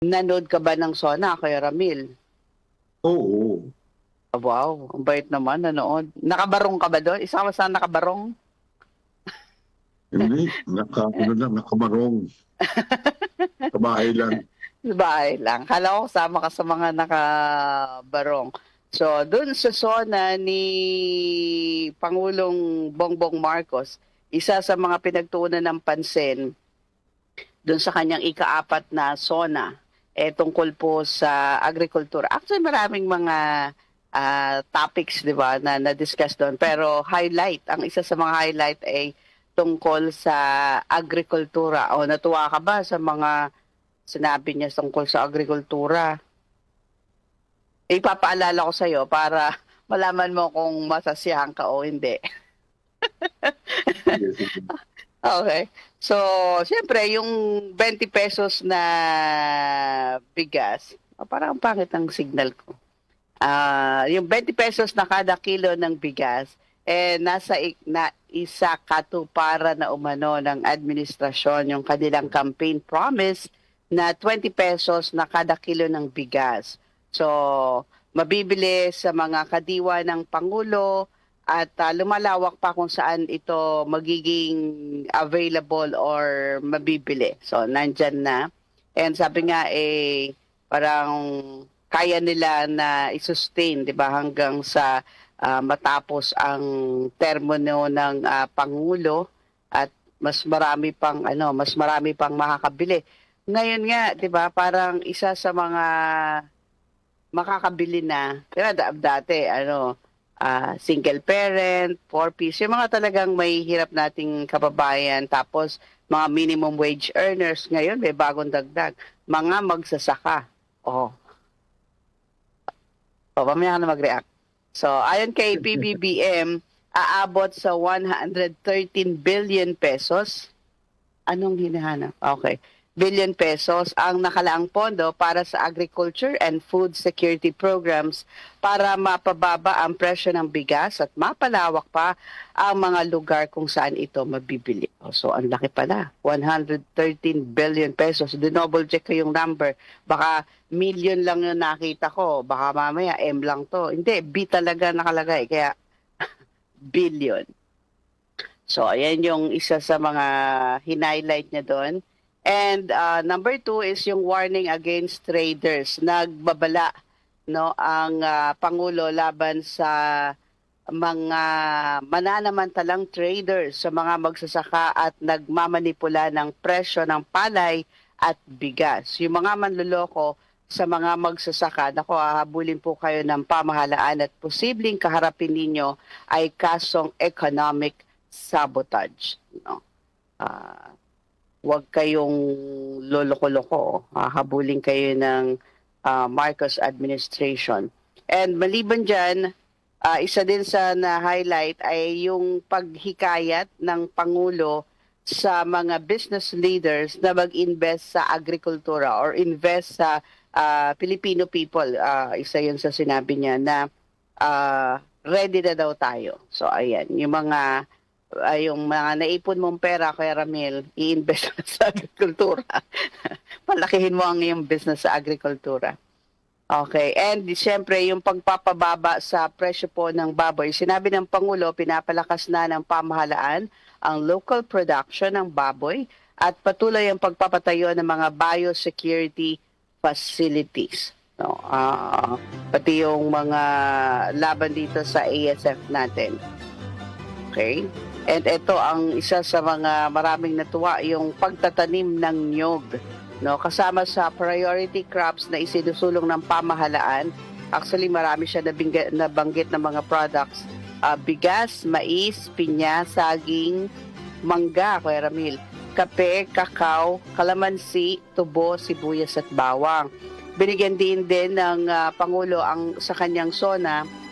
Nanood ka ba ng SONA, Kuya Ramil? Oo. Wow, ang bait naman, nanood. Nakabarong ka ba doon? Isa ka ba sa nakabarong? Hindi, nakamarong. Kabahay lang. Sa bahay lang. Kala ko kasama ka sa mga nakabarong. So, doon sa SONA ni Pangulong Bongbong Marcos, isa sa mga pinagtuunan ng pansin doon sa kanyang ika-4 na SONA, tungkol po sa agrikultura. Actually, maraming mga topics, di ba, na na-discuss doon. Pero ang isa sa mga highlight ay tungkol sa agrikultura. O, natuwa ka ba sa mga sinabi niya tungkol sa agrikultura? Ipapaalala ko sa iyo para malaman mo kung masasiyahan ka o hindi. Sige, sige. Okay. So, siyempre, yung 20 pesos na bigas, parang ang pangit ang signal ko. Yung 20 pesos na kada kilo ng bigas, na isa katuparan na umano ng administrasyon yung kanilang campaign promise na 20 pesos na kada kilo ng bigas. So, mabibili sa mga kadiwa ng Pangulo at lumalawak pa kung saan ito magiging available or mabibili. So, nandyan na. And sabi nga, parang kaya nila na i-sustain, di ba, hanggang sa matapos ang termino ng Pangulo at mas marami pang makakabili. Ngayon nga, 'di ba, parang isa sa mga makakabili na, 'di ba, dati single parent, four-piece, yung mga talagang may hirap nating kababayan, tapos mga minimum wage earners, ngayon may bagong dagdag, mga magsasaka. Oh, mamaya ka na mag-react. So, ayon kay PBBM, aabot sa 113 billion pesos. Anong hinahanap? Okay. Billion pesos ang nakalaang pondo para sa agriculture and food security programs para mapababa ang presyo ng bigas at mapalawak pa ang mga lugar kung saan ito mabibili. So, ang laki pala. 113 billion pesos. Double check ko yung number. Baka million lang yung nakita ko. Baka mamaya M lang to. Hindi, B talaga nakalagay. Kaya billion. So, ayan yung isa sa mga hinighlight niya doon. And number 2 is yung warning against traders. Nagbabala ang Pangulo laban sa mga mananamantalang traders, sa mga magsasaka at nagmamanipula ng presyo ng palay at bigas. Yung mga manloloko sa mga magsasaka, hahabulin po kayo ng pamahalaan at posibleng kaharapin ninyo ay kasong economic sabotage. Huwag kayong loloko-loko. Habulin kayo ng Marcos administration. And maliban dyan, isa din sa na-highlight ay yung paghikayat ng Pangulo sa mga business leaders na mag-invest sa agrikultura or invest sa Filipino people. Isa yun sa sinabi niya na ready na daw tayo. So ayan, yung mga naipon mong pera, Kuya Ramil, i-invest sa agrikultura. Palakihin mo ang iyong business sa agrikultura. Okay, and siyempre yung pagpapababa sa presyo po ng baboy, sinabi ng Pangulo, pinapalakas na ng pamahalaan ang local production ng baboy at patuloy ang pagpapatayo ng mga biosecurity facilities. No, pati yung mga laban dito sa ASF natin. Okay? And ito ang isa sa mga maraming natuwa, yung pagtatanim ng niyog. No, kasama sa priority crops na isinusulong ng pamahalaan. Actually, marami siya nabanggit na mga products. Bigas, mais, pinya, saging, mangga, Kuya Ramil, kape, kakao, kalamansi, tubo, sibuyas at bawang. Binigyan din ng Pangulo sa kanyang SONA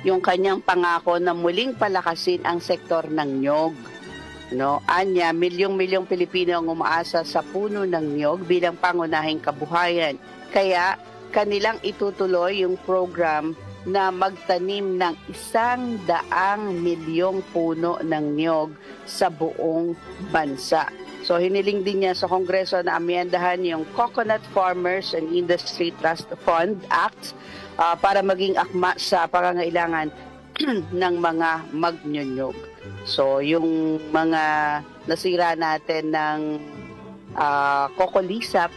yung kanyang pangako na muling palakasin ang sektor ng niyog. Anya, milyong-milyong Pilipino ang umaasa sa puno ng niyog bilang pangunahing kabuhayan. Kaya kanilang itutuloy yung program na magtanim ng 100 milyong puno ng niyog sa buong bansa. So hiniling din niya sa Kongreso na amyendahan yung Coconut Farmers and Industry Trust Fund Act para maging akma sa pangangailangan ng mga magnyonyog. So yung mga nasira natin ng kokolisap,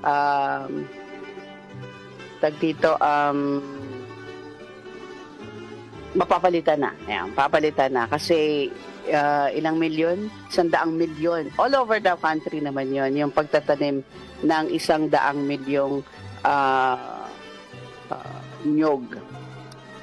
ayan, tag dito, mapapalitan na. Ayan, papalitan na kasi ilang milyon? 100 milyon. All over the country naman yon yung pagtatanim ng 100 milyong nyog.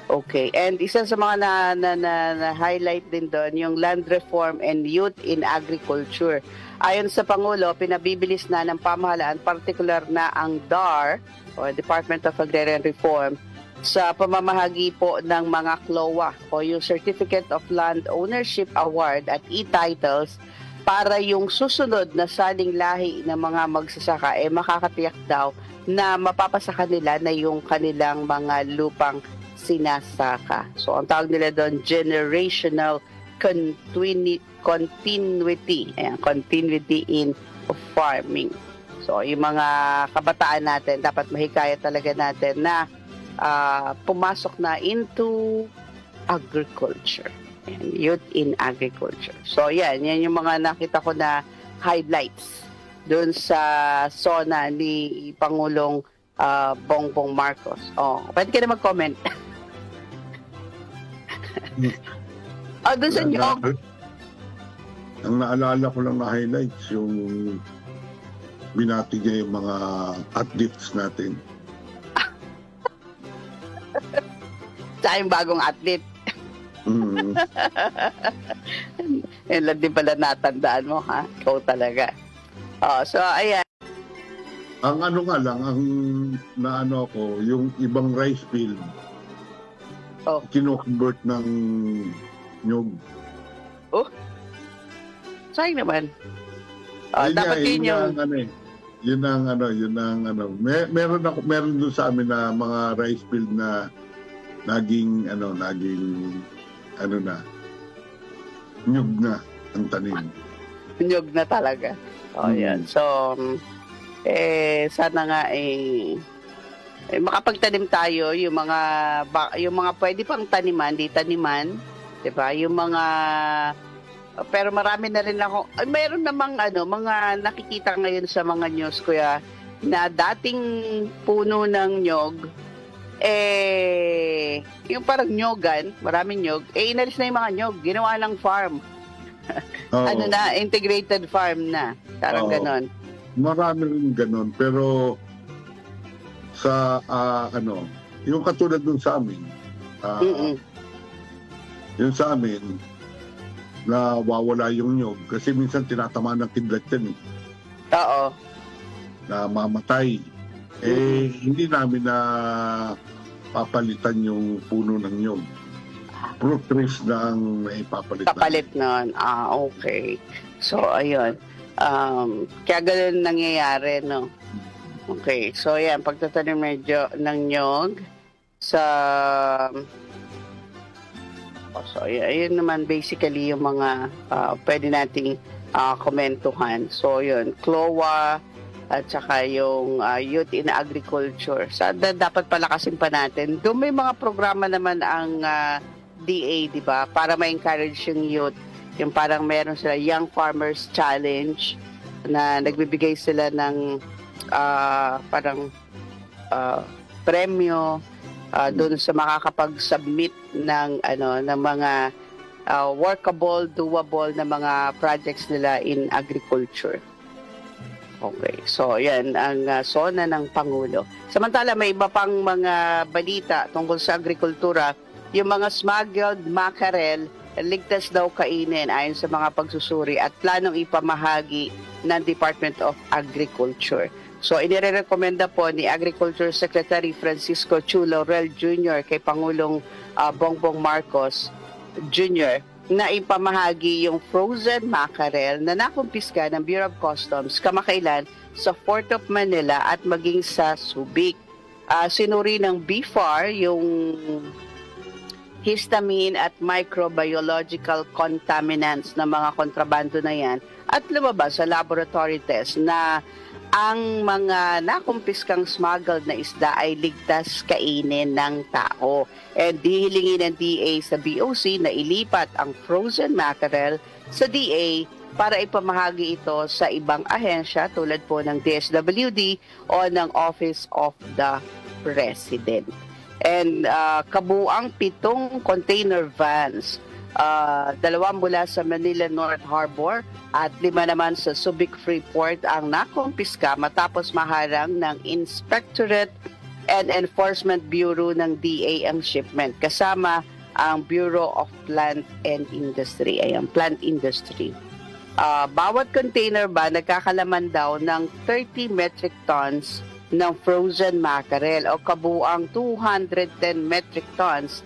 Okay. And isa sa mga na-highlight din doon, yung land reform and youth in agriculture. Ayon sa Pangulo, pinabibilis na ng pamahalaan, particular na ang DAR, o Department of Agrarian Reform, sa pamamahagi po ng mga CLOA o yung Certificate of Land Ownership Award at e-titles para yung susunod na saling lahi ng mga magsasaka makakatiyak daw na mapapasa kanila na yung kanilang mga lupang sinasaka. So, ang tawag nila doon, generational continuity. Ayan, continuity in farming. So, yung mga kabataan natin, dapat mahikaya talaga natin na pumasok na into agriculture. Ayan, youth in agriculture. So, yan yung mga nakita ko na highlights doon sa SONA ni Pangulong Bongbong Marcos. Oh, pwede ka na mag-comment. Doon sa nyog. Ang naalala ko lang na highlights, yung binati niya yung mga athletes natin. Sa yung bagong athlete. Mm. Yan lang din pala natandaan mo, ha? Ikaw talaga. So, ayan. Ang ano nga lang, ang naano ko, yung ibang rice field, kino-convert ng nyog. Sayang naman. Yun Dapat nga, yun yung... Yun ang ano. Meron doon sa amin na mga rice field na naging nyug na ang tanim. Nyog na talaga. Yan. So, sana nga makapagtanim tayo yung mga pwede pang taniman, di taniman, 'di ba? Yung mga pero marami na rin ako. Mayroon namang mga nakikita ngayon sa mga news, kuya, na dating puno ng nyog, yung parang nyogan, maraming nyog, inalis na yung mga nyog, ginawa ng farm. Integrated farm na. Parang ganon. Marami rin ganon, pero sa yung katulad dun sa amin, yung sa amin, nawawala yung nyog kasi minsan tinatama ng kidlat yan Oo. na mamatay. Hindi namin na papalitan yung puno ng nyog. Fruit trees na ang naipapalitan. Kapalit nun. Okay. So, ayun. Kaya ganun nangyayari, no? Okay. So, yan. Pagtatanim medyo ng nyog sa... So, ayun naman basically yung mga pwede nating komentuhan. So, yun. CLOA at saka yung youth in agriculture. So, dapat palakasin pa natin. Doon may mga programa naman ang DA, di ba? Para ma-encourage yung youth. Yung parang meron sila Young Farmers Challenge na nagbibigay sila ng parang premyo doon sa makakapag-submit ng mga workable, doable na mga projects nila in agriculture. Okay. So, yan ang SONA ng Pangulo. Samantala, may iba pang mga balita tungkol sa agrikultura. Yung mga smuggled mackerel, ligtas daw kainin ayon sa mga pagsusuri at planong ipamahagi ng Department of Agriculture. So, inirekomenda po ni Agriculture Secretary Francisco Chu Laurel Jr. kay Pangulong Bongbong Marcos Jr. na ipamahagi yung frozen mackerel na nakumpiska ng Bureau of Customs kamakailan sa Port of Manila at maging sa Subic. Sinuri ng BFAR yung histamine at microbiological contaminants na mga kontrabando na yan at lumabas sa laboratory test na ang mga nakumpiskang smuggled na isda ay ligtas kainin ng tao. And dihilingin ng DA sa BOC na ilipat ang frozen mackerel sa DA para ipamahagi ito sa ibang ahensya tulad po ng DSWD o ng Office of the President. And kabuang 7 container vans, 2 mula sa Manila North Harbor at 5 naman sa Subic Freeport ang nakumpiska matapos maharang ng Inspectorate and Enforcement Bureau ng DA ang shipment kasama ang Bureau of Plant and Industry. Ayan, plant industry. Bawat container ba nagkakalaman daw ng 30 metric tons ng frozen mackerel o kabuang 210 metric tons.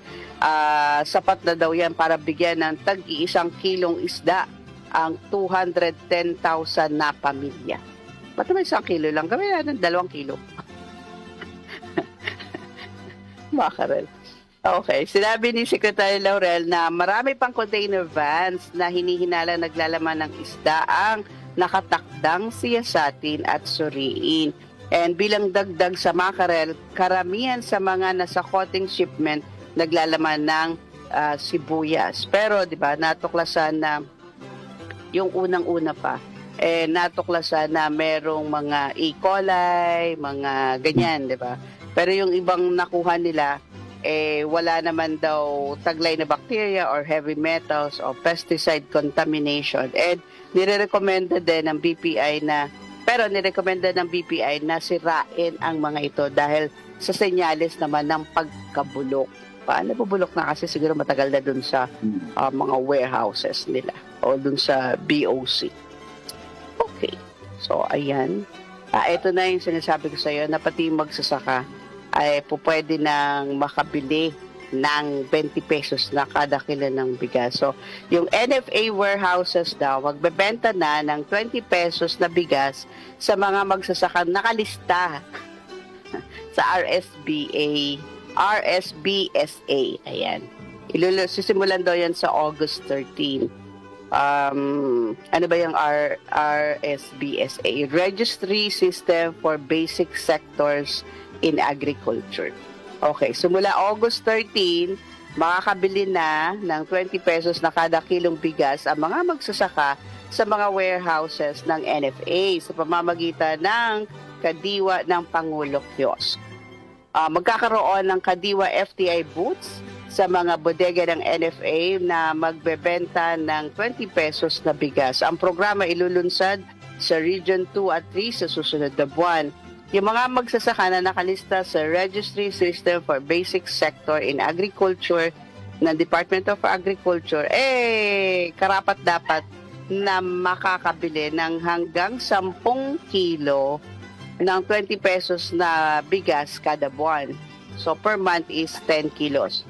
Sapat na daw yan para bigyan ng tag-1 kilong isda ang 210,000 na pamilya. Ba't naman 1 kilo lang? Gawin natin 2 kilo. Mackerel. Okay, sinabi ni Secretary Laurel na marami pang container vans na hinihinala naglalaman ng isda ang nakatakdang siyasatin at suriin. And bilang dagdag sa mackerel, karamihan sa mga nasakoting shipment naglalaman ng sibuyas. Pero 'di ba, natuklasan na yung unang-una pa natuklasan na merong mga E. coli, mga ganyan, 'di ba? Pero yung ibang nakuha nila wala naman daw taglay na bacteria or heavy metals or pesticide contamination. And nirekomenda din ng BPI na sirain ang mga ito dahil sa senyales naman ng pagkabulok. Paano bubulok na kasi siguro matagal na dun sa mga warehouses nila o dun sa BOC. Okay. So, ayan. Ito na yung sinasabi ko sa iyo na pati magsasaka ay pwede nang makabili ng 20 pesos na kada kilo ng bigas. So, yung NFA warehouses daw, magbebenta na ng 20 pesos na bigas sa mga magsasaka nakalista sa RSBSA. Ayan. Sisimulan daw yan sa August 13. Ano ba yung RSBSA? Registry System for Basic Sectors in Agriculture. Okay, so mula August 13, makakabili na ng 20 pesos na kada kilong bigas ang mga magsasaka sa mga warehouses ng NFA sa pamamagitan ng Kadiwa ng Pangulo Kiosk. Magkakaroon ng Kadiwa FTI booths sa mga bodega ng NFA na magbebenta ng 20 pesos na bigas. Ang programa ilulunsad sa Region 2 at 3 sa susunod na buwan. Yung mga magsasaka na nakalista sa Registry System for Basic Sector in Agriculture ng Department of Agriculture, karapat-dapat na makakabili ng hanggang 10 kilo ng 20 pesos na bigas kada buwan. So, per month is 10 kilos.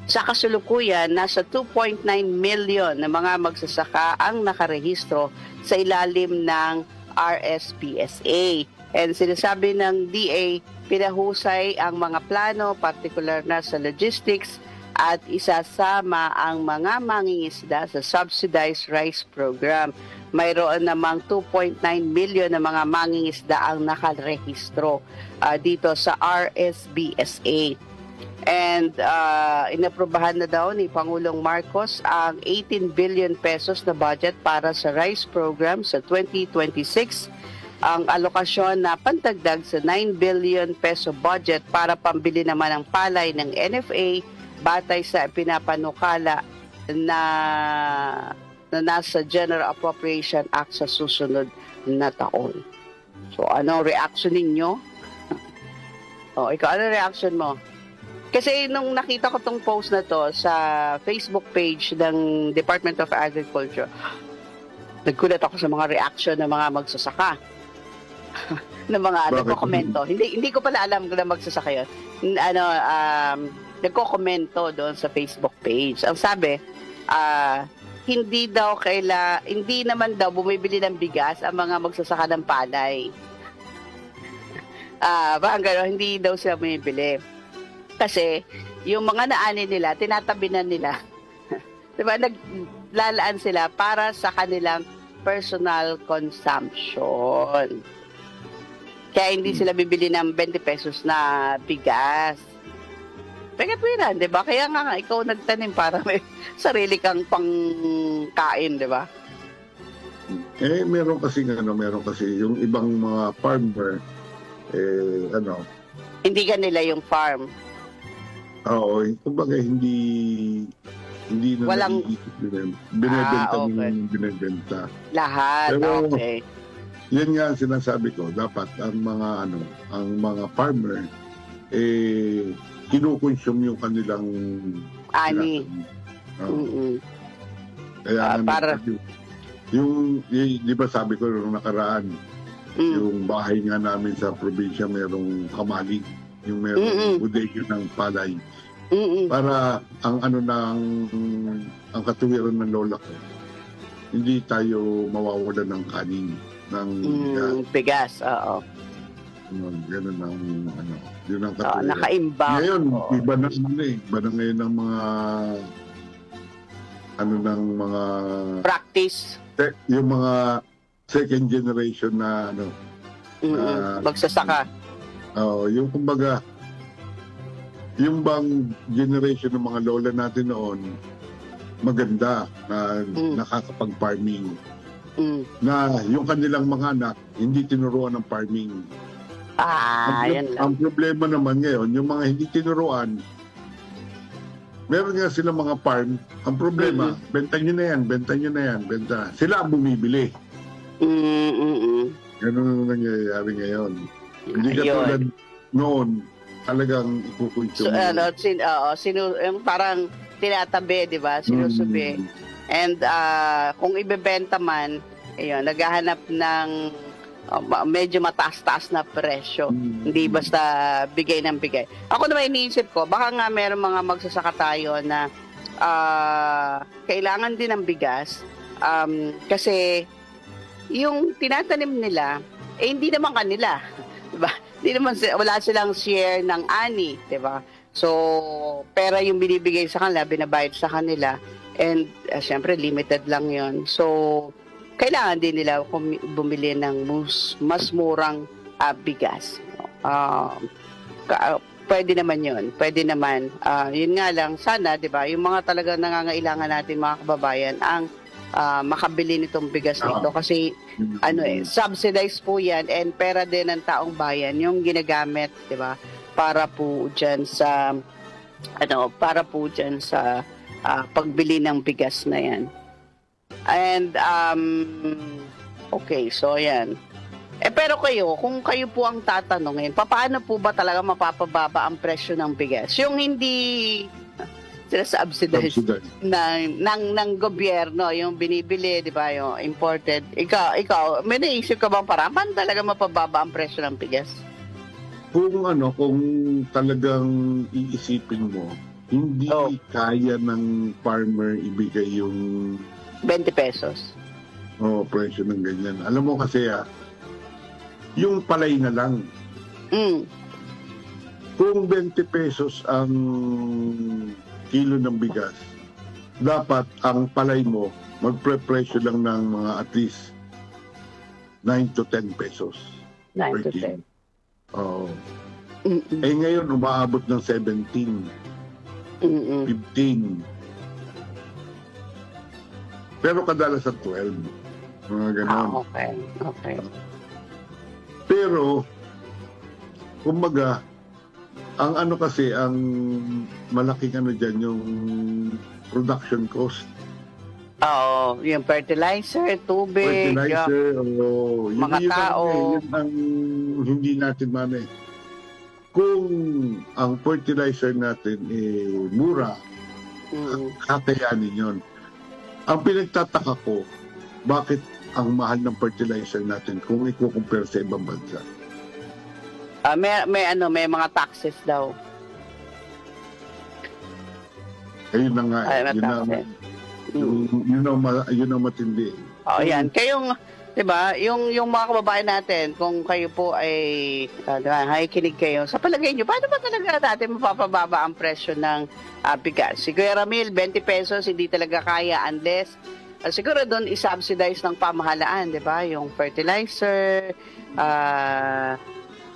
Sa kasulukuyan, nasa 2.9 million na mga magsasaka ang nakarehistro sa ilalim ng RSPSA. And sinasabi ng DA, pinahusay ang mga plano, particular na sa logistics, at isasama ang mga mangingisda sa subsidized rice program. Mayroon namang 2.9 million na mga mangingisda ang nakarehistro dito sa RSBSA. And inaprubahan na daw ni Pangulong Marcos ang 18 billion pesos na budget para sa rice program sa 2026. Ang alokasyon na pantagdag sa 9 billion peso budget para pambili naman ng palay ng NFA batay sa pinapanukala na nasa General Appropriation Act sa susunod na taon. So, anong reaction ninyo? Ikaw, ano reaction mo? Kasi nung nakita ko tong post na to sa Facebook page ng Department of Agriculture, nagkulat ako sa mga reaction ng mga magsasaka. ng mga nagko-komento. Hindi ko pala alam kung na magsasaka yun. Nagko-komento doon sa Facebook page. Ang sabi, hindi naman daw bumibili ng bigas ang mga magsasaka ng palay. Hindi daw sila bumibili. Kasi yung mga naani nila, tinatabi na nila. Diba? Naglalaan sila para sa kanilang personal consumption. Kaya hindi sila bibili ng 20 pesos na bigas. Pagkatwiran, di ba? Kaya nga ikaw nagtanim para may sarili kang pangkain, di ba? Meron kasi yung ibang mga farmer, Hindi kanila yung farm. oo, kumbaga hindi na Walang- naiisip nila. Binebenta okay. nila yung binebenta. Lahat, Pero- okay. Yan nga ang sinasabi ko, dapat ang mga farmer, kinukonsume yung kanilang Ani. Oo. Mm-mm. Kaya para- di ba sabi ko nung nakaraan, Mm. yung bahay nga namin sa probinsya merong kamalig, yung Mm-mm. merong bodega ng palay. Mm-mm. Para ang ang katuwiran ng lola ko, hindi tayo mawawalan ng kanin, ng Bigas, oo. ganun ang yun ang Oo, katuwiran. nakaimbak. Ngayon, Oo. iba na ngayon ng mga ng mga Practice. yung mga second generation na Magsasaka. yung kumbaga yung bang generation ng mga lola natin noon maganda na nakakapag-farming Mm. na yung kanilang mga anak hindi tinuruan ng farming. Yan lang. Ang problema naman ngayon, yung mga hindi tinuruan, meron nga silang mga farm. Ang problema, benta nyo na yan. Sila ang bumibili. Ganun ang nangyayari ngayon. Hindi katulad noon, talagang ikukonsume. Yung parang tinatabi, di ba? Sinusubi. And kung ibebenta man, ayun, naghahanap ng medyo mataas-taas na presyo. Hindi basta bigay ng bigay. Ako naman iniisip ko, baka nga meron mga magsasaka tayo na kailangan din ng bigas kasi yung tinatanim nila, hindi naman kanila. Diba? Hindi naman, wala silang share ng ani. Diba? So, pera yung binibigay sa kanila, binabayad sa kanila. And syempre, limited lang yon. So, kailangan din nila bumili ng mas murang bigas. Pwede naman yun. Pwede naman. Yun nga lang, sana, di ba, yung mga talagang nangangailangan natin, mga kababayan, ang makabili nitong bigas nito. Kasi, subsidized po yan and pera din ng taong bayan yung ginagamit, di ba, para po dyan sa, pagbili ng bigas na yan. And, okay, so yan. Pero kayo, kung kayo po ang tatanungin, paano po ba talaga mapapababa ang presyo ng bigas? Yung hindi sila subsidized ng gobyerno, yung binibili, di ba, yung imported. Ikaw, may naisip ka bang parang paano talaga mapababa ang presyo ng bigas? Kung talagang iisipin mo, hindi kaya ng farmer ibigay yung 20 pesos. Presyo ng ganyan. Alam mo kasi yung palay na lang. Kung 20 pesos ang kilo ng bigas, dapat ang palay mo magpresyo lang ng mga at least 9 to 10 pesos. 9 to 10. Oo. Ngayon umaabot ng 17. 15. Pero kadalasan 12. Mga ganon. Okay. Pero, kumbaga, ang ang malaking dyan, yung production cost. Oo, yung fertilizer, tubig, Fertilizer, mga tao. Yun ang hindi natin manay. Kung ang fertilizer natin mura, kakayanin yun. Ang pinagtataka ko, bakit ang mahal ng fertilizer natin kung i-compare sa ibang bansa? May mga taxes daw. Ayun na nga. Yun ang matindi. Yan. Kayong, di ba, yung mga kababayan natin, kung kayo po ay, kinig kayo, sa palagay nyo, paano ba talaga natin mapapababa ang presyo ng bigas? Si Kuya Ramil, 20 pesos, hindi talaga kaya unless siguro doon i-subsidize ng pamahalaan, 'di ba? Yung fertilizer,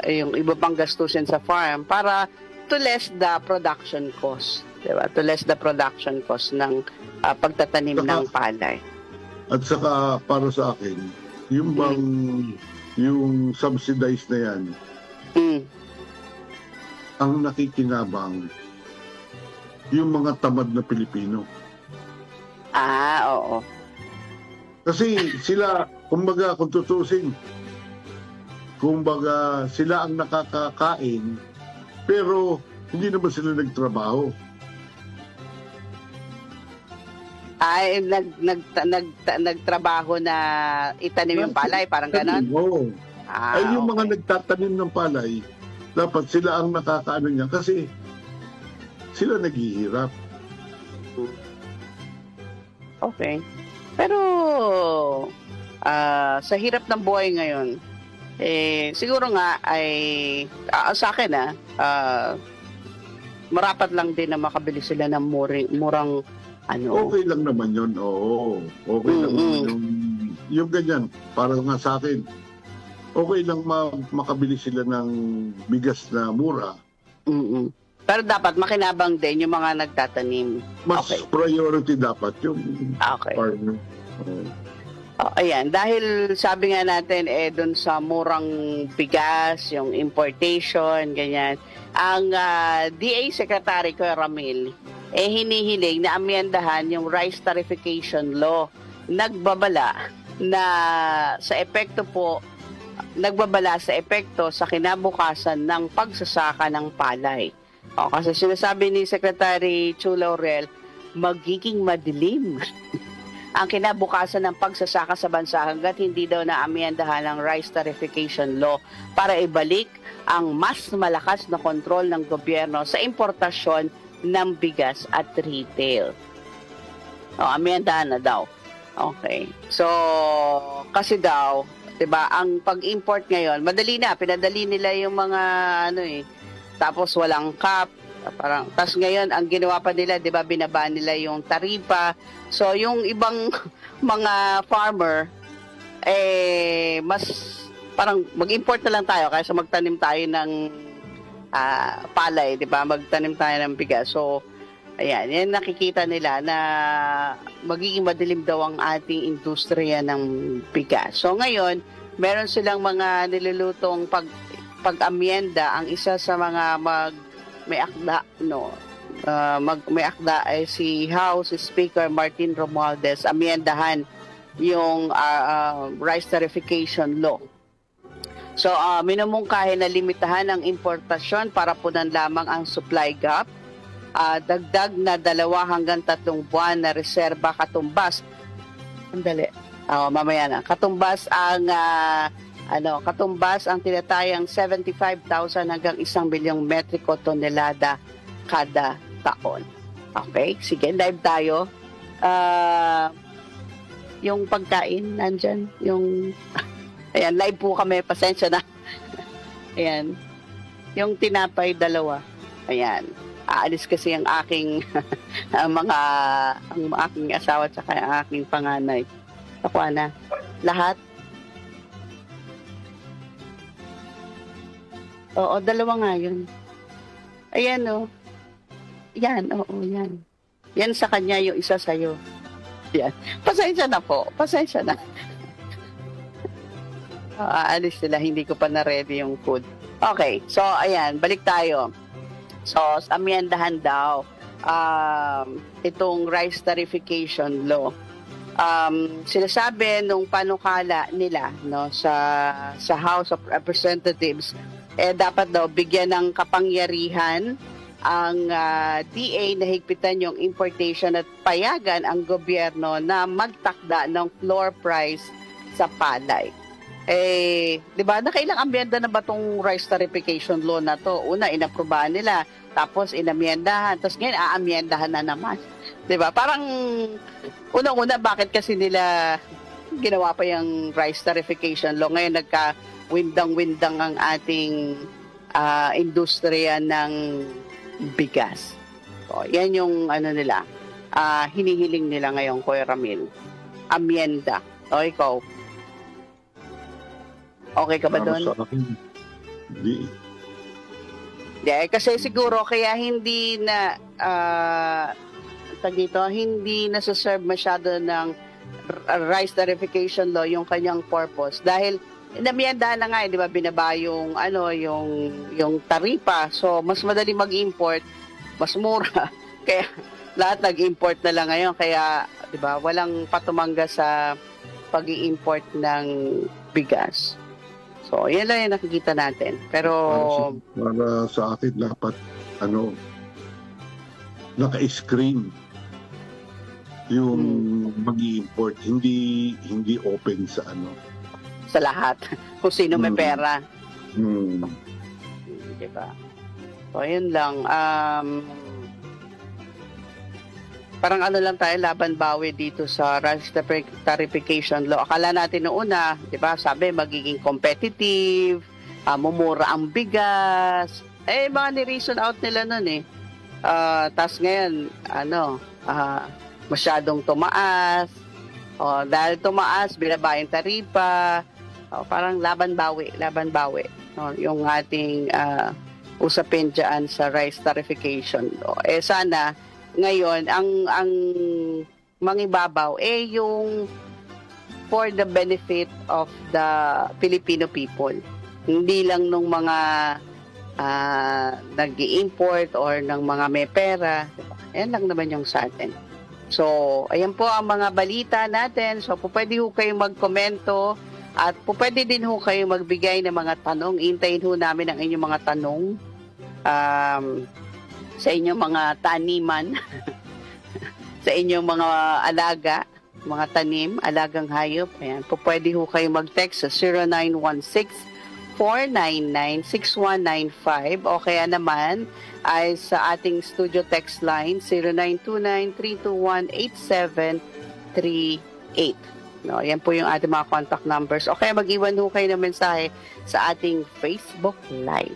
yung iba pang gastusin sa farm para to less the production cost, 'di ba? To less the production cost ng pagtatanim ng palay. At saka para sa akin, yung bang yung subsidized na yan, ang nakikinabang yung mga tamad na Pilipino. Oo. Kasi sila, kumbaga kung tutusin, kumbaga sila ang nakakakain, pero hindi naman sila nagtrabaho. Ay, nagtrabaho na itanim yung palay, parang ganon? Oo. Ay yung mga Okay. nagtatanim ng palay, dapat sila ang nakakaano niya kasi sila naghihirap. Okay. Pero sa hirap ng buhay ngayon, siguro nga ay sa akin marapat lang din na makabili sila ng murang ano. Okay lang naman yun, oo. Okay lang naman yung ganyan. Para nga sa akin, okay lang makabili sila ng bigas na mura. Pero dapat makinabang din yung mga nagtatanim. Mas Okay. priority dapat yung Okay. farmer. Ayan, dahil sabi nga natin doon sa murang bigas, yung importation, ganyan. Ang DA Secretary ko Ramil hinihiling na amyendahan yung rice tarification law. Nagbabala sa epekto sa kinabukasan ng pagsasaka ng palay. Kasi sinasabi ni Secretary Chu Laurel, magiging madilim ang kinabukasan ng pagsasaka sa bansa hanggat hindi daw naamyendahan ng rice tarification law para ibalik ang mas malakas na kontrol ng gobyerno sa importasyon ng bigas at retail. Amyendahan na daw. Okay. So, kasi daw, 'di ba, ang pag-import ngayon, madali na, pinadali nila yung mga tapos walang cap, tas ngayon ang ginawa pa nila, 'di ba, binaba nila yung taripa. So yung ibang mga farmer mas parang mag-import na lang tayo kaysa magtanim tayo ng palay, 'di ba? Magtanim tayo ng bigas. So ayan, yan nakikita nila na magiging madilim daw ang ating industriya ng bigas. So ngayon, meron silang mga nilulutong pag-amyenda. Ang isa sa mga may akda ay si House Speaker Martin Romualdez, amyendahan yung rice tarification law. So minumungkahi na limitahan ang importasyon para punan lamang ang supply gap. Dagdag na 2 hanggang 3 buwan na reserba katumbas. Mamaya na. Katumbas ang tinatayang 75,000 hanggang 1 milyong metriko tonelada kada taon. Okay, sige, dive tayo. Yung pagkain nandyan, ayan, live po kami, pasensya na. Ayan, yung tinapay 2. Ayan, aalis kasi ang aking ang aking asawa at ang aking panganay. Nakuha na. Lahat. Oo, 2 nga yun. Ayan Yan, yan. Yan sa kanya, yung isa sa'yo. Yan. Pasensya na po. Pasensya na. Aalis sila, hindi ko pa na-ready yung food. Okay, so ayan, balik tayo. So, amyendahan daw itong rice tarification law. Sinasabi nung panukala nila sa House of Representatives, dapat daw bigyan ng kapangyarihan ang DA na higpitan yung importation at payagan ang gobyerno na magtakda ng floor price sa palay. 'Di ba? Nakailang amyenda na ba tong rice tarification law na to? Una, inaprubahan nila, tapos inamyendahan, tapos ngayon aamyendahan na naman. 'Di ba? Parang unang-una, bakit kasi nila ginawa pa yung rice tarification law? Ngayon nagka-windang-windang ang ating industriya ng bigas. So, yan yung nila, hinihiling nila ngayon, Kuya Ramil. amyenda. O ikaw? Okay ka ba Para doon? sa akin, hindi. Yeah, kasi siguro kaya hindi na hindi nasa-serve masyado ng rice tarification law yung kanyang purpose dahil inamyandahan na nga, di ba, binaba yung yung taripa. So mas madali mag-import, mas mura. Kaya lahat nag-import na lang ngayon, kaya di ba, walang patumangga sa pag-i-import ng bigas. So, yan lang yung nakikita natin. Pero Para sa akin, dapat, naka-screen yung mag-i-import, hindi open sa sa lahat, kung sino may pera. Hmm. Diba? So, yun lang. Parang lang tayo, laban bawi dito sa rice tarification law. Akala natin noong una, diba, sabi magiging competitive, mumura ang bigas. Mga ni-reason out nila nun eh. Tapos ngayon, masyadong tumaas. Dahil tumaas, binaba yung taripa. Parang laban bawi. Yung ating usapin dyan sa rice tarification law. Sana ngayon ang mangibabaw yung for the benefit of the Filipino people. Hindi lang nung mga nag-i-import or ng mga may pera. Diba? Yan lang naman yung sa atin. So, ayan po ang mga balita natin. So, pwede ho kayong magkomento at pwede din ho kayong magbigay ng mga tanong. Hintayin ho namin ang inyong mga tanong sa inyong mga taniman, sa inyong mga alaga, mga tanim, alagang hayop. Ayan, pwede ho kayong mag-text sa 0916-499-6195 o kaya naman ay sa ating studio text line 0929-321-8738. No, yan po yung ating mga contact numbers. O kaya mag-iwan ho kayo ng mensahe sa ating Facebook Live.